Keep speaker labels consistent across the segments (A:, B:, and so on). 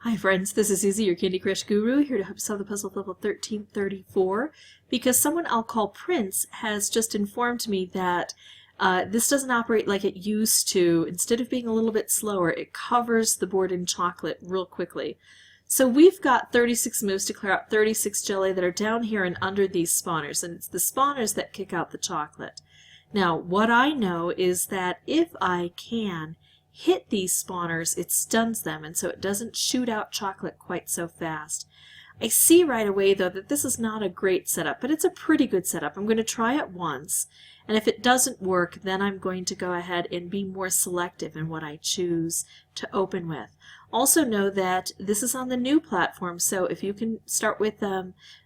A: Hi friends, this is Suzy, your Candy Crush Guru, here to help you solve the puzzle of level 1334, because someone I'll call Prince has just informed me that this doesn't operate like it used to. Instead of being a little bit slower, it covers the board in chocolate real quickly. So we've got 36 moves to clear out 36 jelly that are down here and under these spawners, and it's the spawners that kick out the chocolate. Now, what I know is that if I can hit these spawners, it stuns them, and so it doesn't shoot out chocolate quite so fast. I see right away, though, that this is not a great setup, but it's a pretty good setup. I'm going to try it once, and if it doesn't work, then I'm going to go ahead and be more selective in what I choose to open with. Also know that this is on the new platform, so if you can start with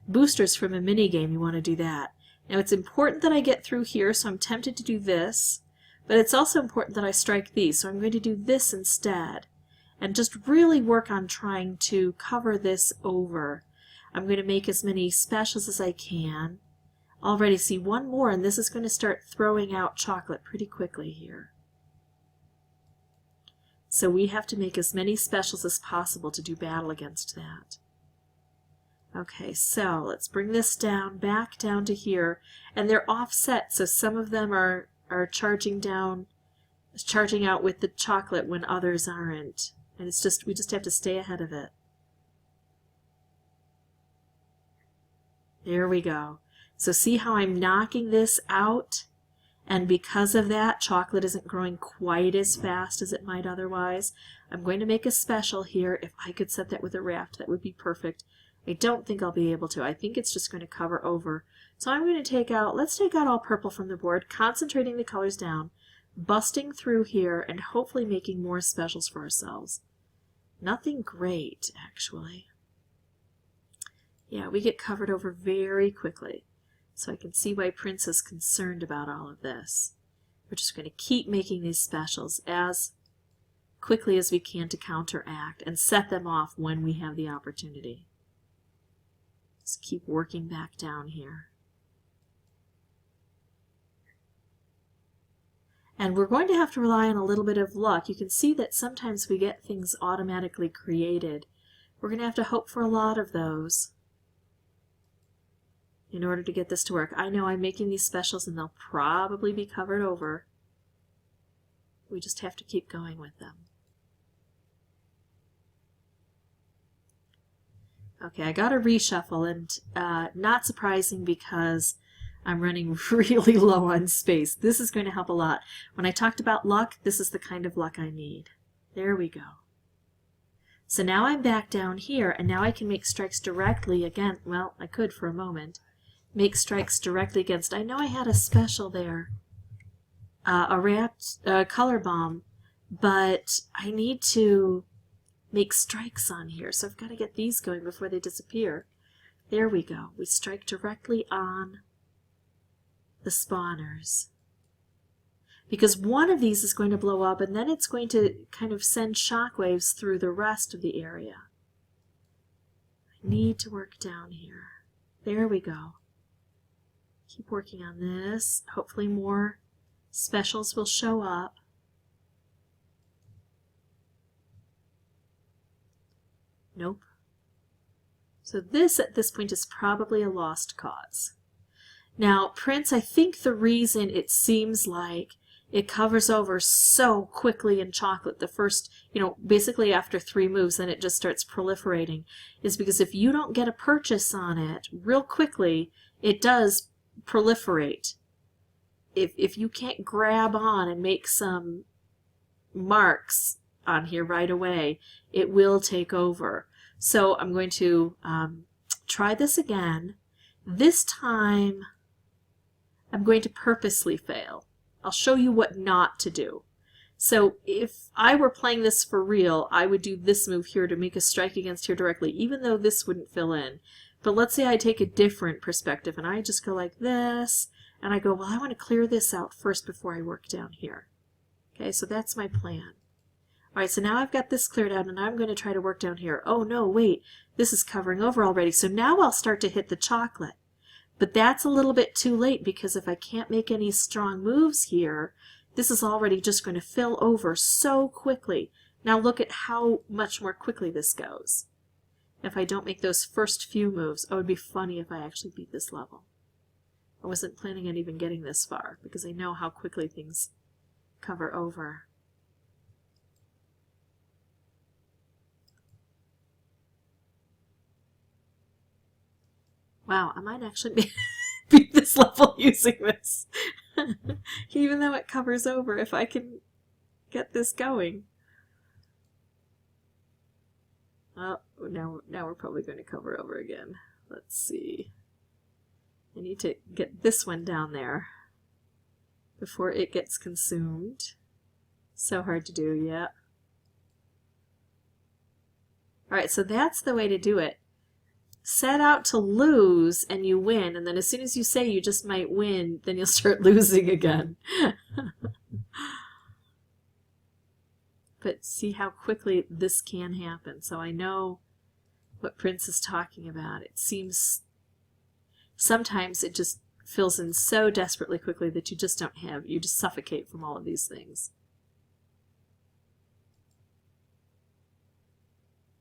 A: boosters from a mini game, you want to do that. Now, it's important that I get through here, so I'm tempted to do this. But it's also important that I strike these, so I'm going to do this instead and just really work on trying to cover this over. I'm going to make as many specials as I can. Already see one more, and this is going to start throwing out chocolate pretty quickly here. So we have to make as many specials as possible to do battle against that. Okay, so let's bring this down, back down to here, and they're offset, so some of them are charging out with the chocolate when others aren't. And it's just, we just have to stay ahead of it. There we go. So see how I'm knocking this out? And because of that, chocolate isn't growing quite as fast as it might otherwise. I'm going to make a special here. If I could set that with a raft, that would be perfect. I don't think I'll be able to. I think it's just going to cover over. So I'm going to take out, let's take out all purple from the board, concentrating the colors down, busting through here, and hopefully making more specials for ourselves. Nothing great, actually. Yeah, we get covered over very quickly. So I can see why Prince is concerned about all of this. We're just going to keep making these specials as quickly as we can to counteract and set them off when we have the opportunity. Just keep working back down here. And we're going to have to rely on a little bit of luck. You can see that sometimes we get things automatically created. We're going to have to hope for a lot of those in order to get this to work. I know I'm making these specials and they'll probably be covered over. We just have to keep going with them. Okay, I got a reshuffle, and not surprising because I'm running really low on space. This is going to help a lot. When I talked about luck, this is the kind of luck I need. There we go. So now I'm back down here, and now I can make strikes directly against, well, I could for a moment, make strikes directly against, I know I had a special there, a wrapped color bomb, but I need to make strikes on here, so I've got to get these going before they disappear. There we go. We strike directly on the spawners. Because one of these is going to blow up, and then it's going to kind of send shockwaves through the rest of the area. I need to work down here. There we go. Keep working on this. Hopefully more specials will show up. Nope. So this, at this point, is probably a lost cause. Now, Prince, I think the reason it seems like it covers over so quickly in chocolate, the first, basically after 3 moves, then it just starts proliferating, is because if you don't get a purchase on it real quickly, it does proliferate. If you can't grab on and make some marks on here right away, it will take over. So I'm going to try this again. This time I'm going to purposely fail. I'll show you what not to do. So if I were playing this for real, I would do this move here to make a strike against here directly, even though this wouldn't fill in. But let's say I take a different perspective and I just go like this, and I go, well, I want to clear this out first before I work down here. Okay, so that's my plan. All right, so now I've got this cleared out, and I'm going to try to work down here. Oh, no, wait, this is covering over already. So now I'll start to hit the chocolate. But that's a little bit too late, because if I can't make any strong moves here, this is already just going to fill over so quickly. Now look at how much more quickly this goes. If I don't make those first few moves, it would be funny if I actually beat this level. I wasn't planning on even getting this far because I know how quickly things cover over. Wow, I might actually beat this level using this. Even though it covers over, if I can get this going. Oh, now we're probably going to cover over again. Let's see. I need to get this one down there before it gets consumed. So hard to do, yeah. Alright, so that's the way to do it. Set out to lose and you win, and then as soon as you say you just might win, then you'll start losing again. But see how quickly this can happen. So I know what Prince is talking about. It seems sometimes it just fills in so desperately quickly that you just suffocate from all of these things.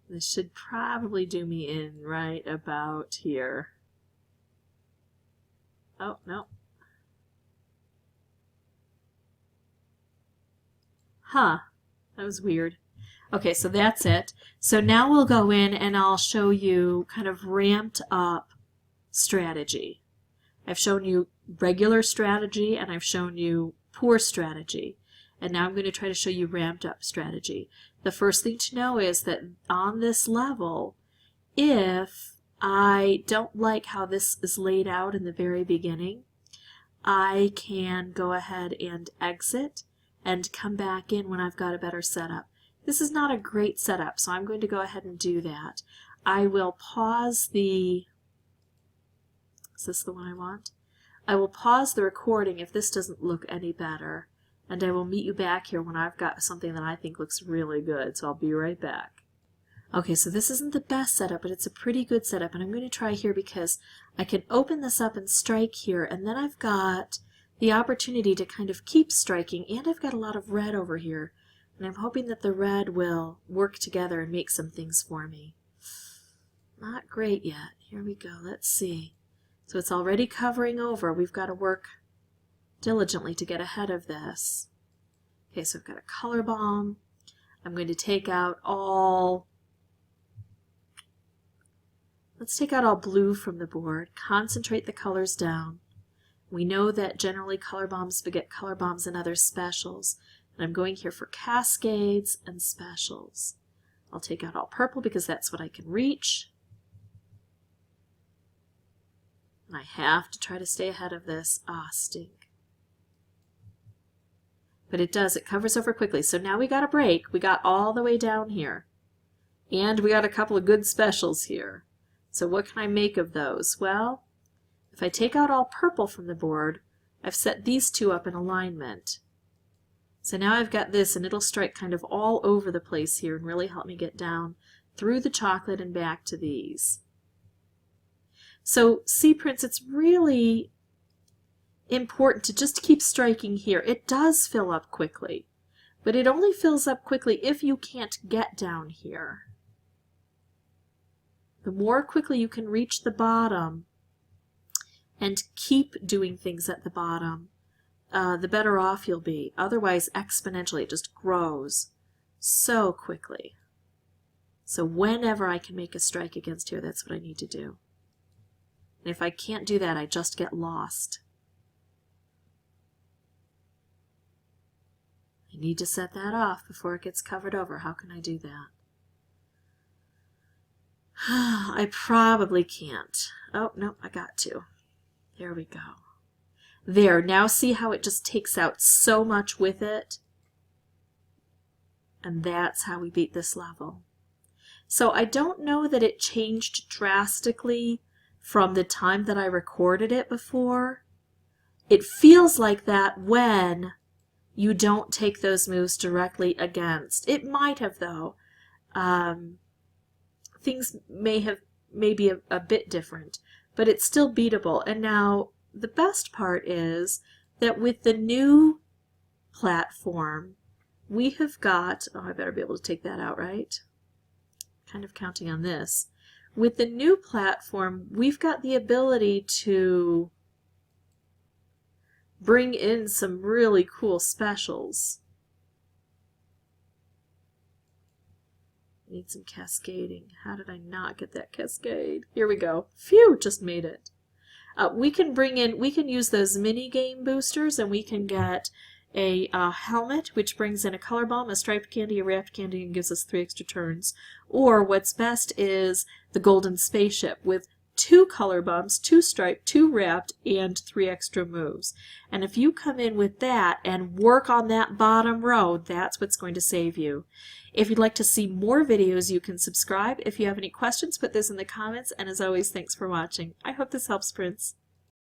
A: This should probably do me in right about here. Oh, no. Huh. That was weird. Okay, so that's it. So now we'll go in and I'll show you kind of ramped up strategy. I've shown you regular strategy and I've shown you poor strategy. And now I'm going to try to show you ramped up strategy. The first thing to know is that on this level, if I don't like how this is laid out in the very beginning, I can go ahead and exit and come back in when I've got a better setup. This is not a great setup, so I'm going to go ahead and do that. I will pause the... Is this the one I want? I will pause the recording if this doesn't look any better. And I will meet you back here when I've got something that I think looks really good. So I'll be right back. Okay, so this isn't the best setup, but it's a pretty good setup. And I'm going to try here because I can open this up and strike here. And then I've got the opportunity to kind of keep striking. And I've got a lot of red over here. And I'm hoping that the red will work together and make some things for me. Not great yet. Here we go. Let's see. So it's already covering over. We've got to work diligently to get ahead of this. Okay, so I've got a color bomb. I'm going to take out all... Let's take out all blue from the board. Concentrate the colors down. We know that generally color bombs beget color bombs and other specials. And I'm going here for cascades and specials. I'll take out all purple because that's what I can reach. And I have to try to stay ahead of this. Ah, stink. But it does, it covers over quickly. So now we got a break. We got all the way down here. And we got a couple of good specials here. So what can I make of those? Well, if I take out all purple from the board, I've set these two up in alignment. So now I've got this, and it'll strike kind of all over the place here and really help me get down through the chocolate and back to these. So see, Prince, it's really important to just keep striking here. It does fill up quickly, but it only fills up quickly if you can't get down here. The more quickly you can reach the bottom and keep doing things at the bottom, the better off you'll be. Otherwise, exponentially, it just grows so quickly. So whenever I can make a strike against here, that's what I need to do. And if I can't do that, I just get lost. I need to set that off before it gets covered over. How can I do that? I probably can't. Oh, no, I got to. There we go. There, now see how it just takes out so much with it? And that's how we beat this level. So I don't know that it changed drastically from the time that I recorded it before. It feels like that when you don't take those moves directly against. It might have, though. Things may be a bit different, but it's still beatable. And now the best part is that with the new platform, we have got, oh, I better be able to take that out, right? Kind of counting on this. With the new platform, we've got the ability to bring in some really cool specials. Need some cascading. How did I not get that cascade? Here we go. Phew, just made it. We can use those mini game boosters, and we can get a helmet, which brings in a color bomb, a striped candy, a wrapped candy, and gives us 3 extra turns. Or what's best is the golden spaceship with 2 color bombs, 2 striped, 2 wrapped, and 3 extra moves. And if you come in with that and work on that bottom row, that's what's going to save you. If you'd like to see more videos, you can subscribe. If you have any questions, put those in the comments. And as always, thanks for watching. I hope this helps, Prince.